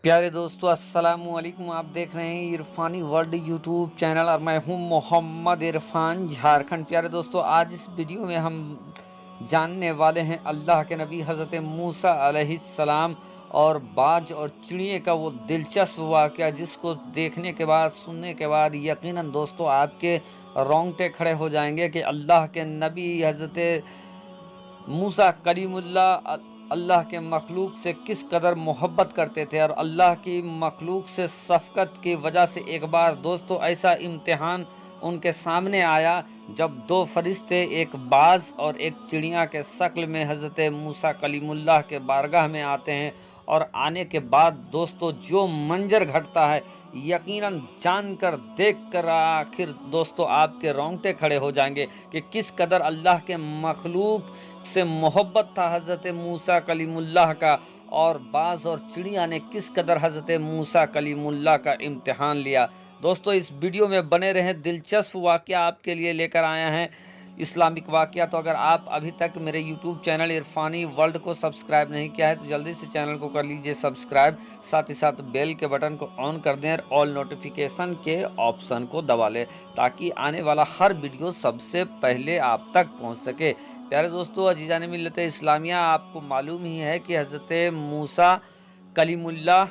प्यारे दोस्तों अस्सलाम वालेकुम। आप देख रहे हैं इरफानी वर्ल्ड यूट्यूब चैनल और मैं हूं मोहम्मद इरफान झारखंड। प्यारे दोस्तों आज इस वीडियो में हम जानने वाले हैं अल्लाह के नबी हज़रत मूसा अलैहिस्सलाम और बाज और चिड़िए का वो दिलचस्प वाक़या जिसको देखने के बाद सुनने के बाद यकीनन दोस्तों आपके रोंगटे खड़े हो जाएंगे कि अल्लाह के नबी हज़रत मूसा कलीमुल्लाह अल्लाह के मखलूक से किस कदर मोहब्बत करते थे और अल्लाह की मखलूक से शफ़क़त की वजह से एक बार दोस्तों ऐसा इम्तिहान उनके सामने आया जब दो फरिश्ते एक बाज और एक चिड़िया के शक्ल में हज़रत मूसा कलीमुल्लाह के बारगाह में आते हैं। और आने के बाद दोस्तों जो मंजर घटता है यकीनन जानकर देखकर आखिर दोस्तों आपके रोंगटे खड़े हो जाएंगे कि किस कदर अल्लाह के मखलूक से मोहब्बत था हज़रत मूसा कलीमुल्लाह का और बाज और चिड़िया ने किस कदर हज़रत मूसा कलीमुल्लाह का इम्तिहान लिया। दोस्तों इस वीडियो में बने रहें, दिलचस्प वाक़या आपके लिए लेकर आया हैं इस्लामिक वाक़या। तो अगर आप अभी तक मेरे यूट्यूब चैनल इरफानी वर्ल्ड को सब्सक्राइब नहीं किया है तो जल्दी से चैनल को कर लीजिए सब्सक्राइब, साथ ही साथ बेल के बटन को ऑन कर दें और ऑल नोटिफिकेशन के ऑप्शन को दबा लें ताकि आने वाला हर वीडियो सबसे पहले आप तक पहुंच सके। प्यारे दोस्तों अजीज़ान मिल्लत इस्लामिया, आपको मालूम ही है कि हज़रत मूसा कलीमुल्लाह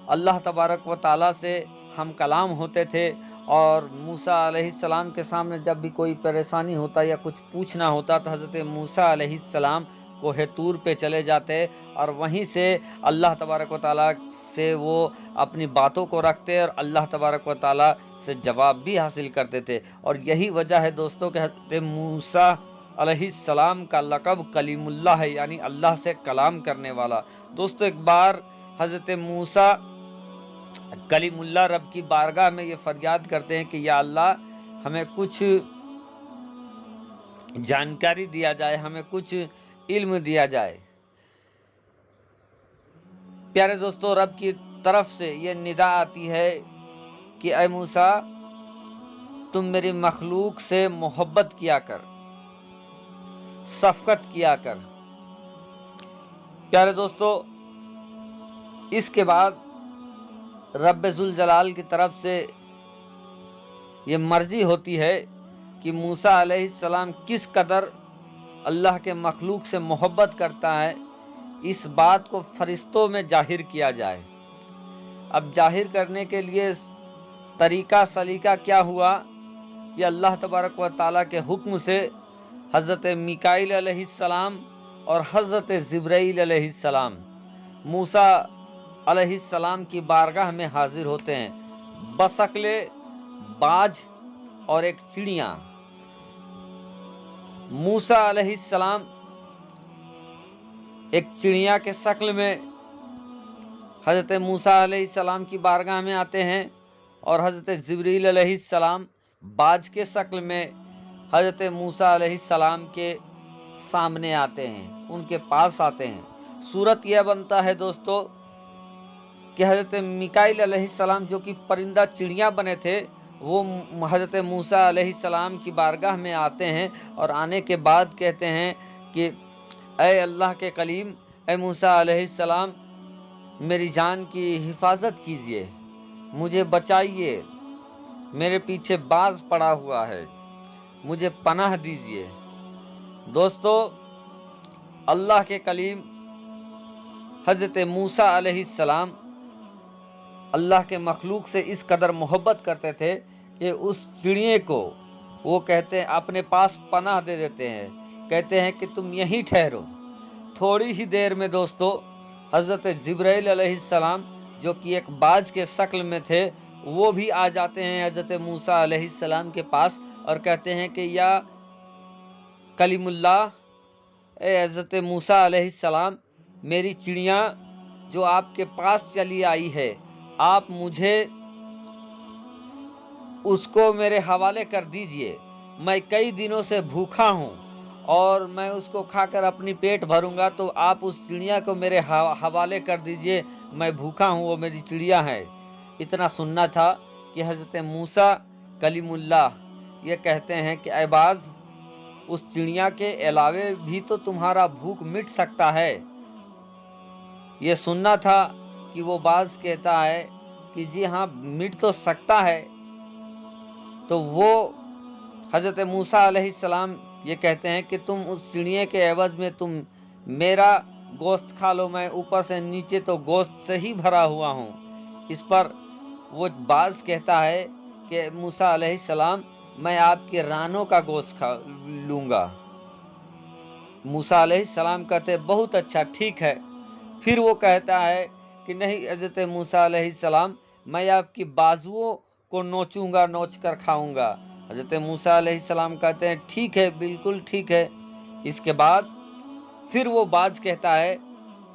अल्लाह तबारक व ताला से हम कलाम होते थे और मूसा अलैहिस्सलाम के सामने जब भी कोई परेशानी होता या कुछ पूछना होता तो हज़रत मूसा अलैहिस्सलाम कोहे तूर पे चले जाते और वहीं से अल्लाह तबारक व ताला से वो अपनी बातों को रखते और अल्लाह तबारक व ताला से जवाब भी हासिल करते थे। और यही वजह है दोस्तों कि हज़रत मूसा अलैहिस्सलाम का लक़ब कलीमुल्लाह है, यानी अल्लाह से कलाम करने वाला। दोस्तों एक बार हज़रत मूसा कलीमुल्लाह रब की बारगाह में ये फरियाद करते हैं कि या अल्लाह हमें कुछ जानकारी दिया जाए, हमें कुछ इल्म दिया जाए। प्यारे दोस्तों रब की तरफ से ये निदा आती है कि ऐ मूसा तुम मेरी मखलूक से मोहब्बत किया कर, शफ़क़त किया कर। प्यारे दोस्तों इसके बाद रब्बे ज़ुल जलाल की तरफ से ये मर्जी होती है कि मूसा अलैहिस्सलाम किस कदर अल्लाह के मखलूक से मोहब्बत करता है, इस बात को फरिश्तों में जाहिर किया जाए। अब जाहिर करने के लिए तरीका सलीका क्या हुआ कि अल्लाह तबारक व ताला के हुक्म से हज़रत मीकाईल अलैहिस्सलाम और हज़रत जिब्राईल अलैहिस्सलाम मूसा अलैहिस्सलाम की बारगाह में हाजिर होते हैं बशक्ल बाज और एक चिड़िया। मूसा अलैहिस्सलाम एक चिड़िया के शक्ल में हज़रत मूसा अलैहिस्सलाम की बारगाह में आते हैं और हज़रत जिब्रील अलैहिस्सलाम बाज के शक्ल में हज़रत मूसा अलैहिस्सलाम के सामने आते हैं, उनके पास आते हैं। सूरत यह बनता है दोस्तों कि हज़रत मीकाईल अलैहिस्सलाम जो कि परिंदा चिड़िया बने थे वो हज़रत मूसा अलैहिस्सलाम की बारगाह में आते हैं और आने के बाद कहते हैं कि ऐ अल्लाह के कलीम, ऐ मूसा अलैहिस्सलाम मेरी जान की हिफाजत कीजिए, मुझे बचाइए, मेरे पीछे बाज पड़ा हुआ है, मुझे पनाह दीजिए। दोस्तों अल्लाह के कलीम हज़रत मूसा अलैहिस्सलाम अल्लाह के मखलूक से इस कदर मोहब्बत करते थे कि उस चिड़िए को वो कहते हैं अपने पास पनाह दे देते हैं, कहते हैं कि तुम यहीं ठहरो। थोड़ी ही देर में दोस्तों हज़रत जिब्राईल अलैहिस्सलाम जो कि एक बाज के शक्ल में थे वो भी आ जाते हैं हज़रत मूसा अलैहिस्सलाम के पास और कहते हैं कि या कलीमुल्लाह, ए हज़रत मूसा अलैहिस्सलाम मेरी चिड़िया जो आपके पास चली आई है आप मुझे उसको मेरे हवाले कर दीजिए, मैं कई दिनों से भूखा हूँ और मैं उसको खाकर अपनी पेट भरूंगा, तो आप उस चिड़िया को मेरे हवाले कर दीजिए, मैं भूखा हूँ, वो मेरी चिड़िया है। इतना सुनना था कि हज़रत मूसा कलीमुल्लाह ये कहते हैं कि ऐ बाज़ उस चिड़िया के अलावे भी तो तुम्हारा भूख मिट सकता है। ये सुनना था کہ وہ बाज कहता है कि जी हाँ मिट तो सकता है, तो वो हज़रत मूसा अलैहिस्सलाम ये कहते हैं कि तुम उस चिड़िया के एवज़ में तुम मेरा गोश्त खा लो, मैं ऊपर से नीचे तो गोश्त से ही भरा हुआ हूँ। इस पर वो बाज कहता है कि मूसा अलैहिस्सलाम मैं आपके रानों का गोश्त खा लूँगा। मूसा अलैहिस्सलाम कहते बहुत अच्छा, ठीक है। फिर वो कहता है कि नहीं हज़रत मूसा अलैहिस्सलाम मैं आपकी बाजुओं को नोचूंगा, नोच कर खाऊंगा। हज़रत मूसा अलैहिस्सलाम कहते हैं ठीक है, बिल्कुल ठीक है। इसके बाद फिर वो बाज कहता है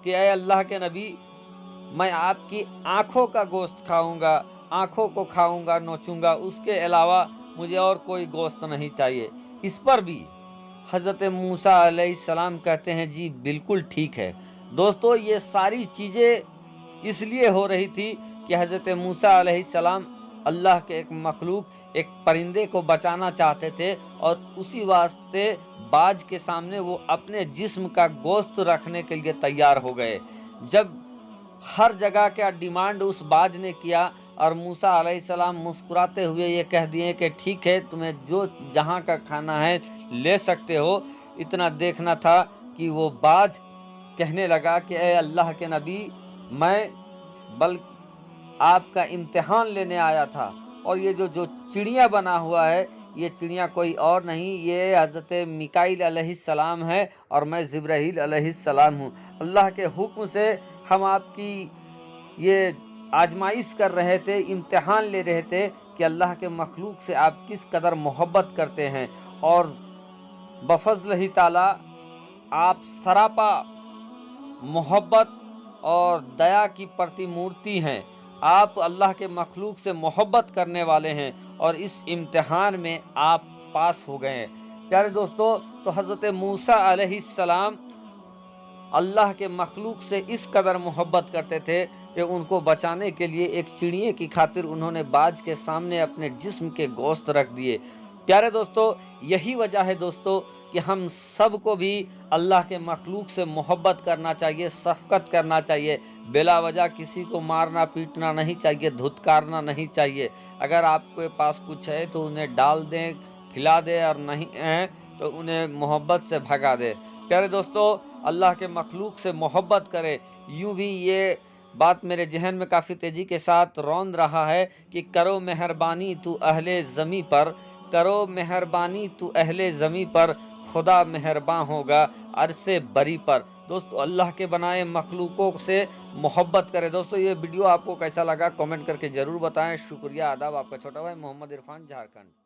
कि ऐ अल्लाह के नबी मैं आपकी आँखों का गोश्त खाऊंगा, आँखों को खाऊंगा, नोचूंगा, उसके अलावा मुझे और कोई गोश्त नहीं चाहिए। इस पर भी हज़रत मूसा अलैहिस्सलाम कहते हैं जी बिल्कुल ठीक है। दोस्तों ये सारी चीज़ें इसलिए हो रही थी कि हज़रत मूसा अलैहिस्सलाम अल्लाह के एक मखलूक, एक परिंदे को बचाना चाहते थे और उसी वास्ते बाज के सामने वो अपने जिस्म का गोश्त रखने के लिए तैयार हो गए। जब हर जगह का डिमांड उस बाज ने किया और मूसा अलैहिस्सलाम मुस्कुराते हुए ये कह दिए कि ठीक है तुम्हें जो जहाँ का खाना है ले सकते हो। इतना देखना था कि वो बाज कहने लगा कि ऐ अल्लाह के नबी मैं बल आपका इम्तिहान लेने आया था और ये जो चिड़िया बना हुआ है ये चिड़िया कोई और नहीं, ये हज़रत मिकाईल अलैहिस्सलाम है और मैं जिब्राईल अलैहिस्सलाम हूँ। अल्लाह के हुक्म से हम आपकी ये आजमाइश कर रहे थे, इम्तिहान ले रहे थे कि अल्लाह के मखलूक से आप किस कदर मोहब्बत करते हैं और बफज़्ल ही ताला आप सरापा मोहब्बत और दया की प्रतिमूर्ति हैं। आप अल्लाह के मखलूक से मोहब्बत करने वाले हैं और इस इम्तिहान में आप पास हो गए हैं। प्यारे दोस्तों, तो हज़रत मूसा अलैहिस्सलाम अल्लाह के मखलूक से इस कदर मोहब्बत करते थे कि उनको बचाने के लिए एक चिड़िया की खातिर उन्होंने बाज के सामने अपने जिस्म के गोश्त रख दिए। प्यारे दोस्तों, यही वजह है दोस्तों कि हम सब को भी अल्लाह के मखलूक से मोहब्बत करना चाहिए, शफ़क़त करना चाहिए। बेला वजह किसी को मारना पीटना नहीं चाहिए, धुतकारना नहीं चाहिए। अगर आपके पास कुछ है तो उन्हें डाल दें, खिला दें, और नहीं है तो उन्हें मोहब्बत से भगा दें। प्यारे दोस्तों, अल्लाह के मखलूक से मोहब्बत करें। यूँ भी ये बात मेरे जहन में काफ़ी तेज़ी के साथ रौंद रहा है कि करो मेहरबानी तू अहले ज़मी पर, करो मेहरबानी तू अहले ज़मी पर, खुदा मेहरबान होगा अरसे बरी पर। दोस्तों अल्लाह के बनाए मखलूकों से मोहब्बत करें। दोस्तों ये वीडियो आपको कैसा लगा कमेंट करके ज़रूर बताएं। शुक्रिया, आदाब, आपका छोटा भाई मोहम्मद इरफान, झारखंड।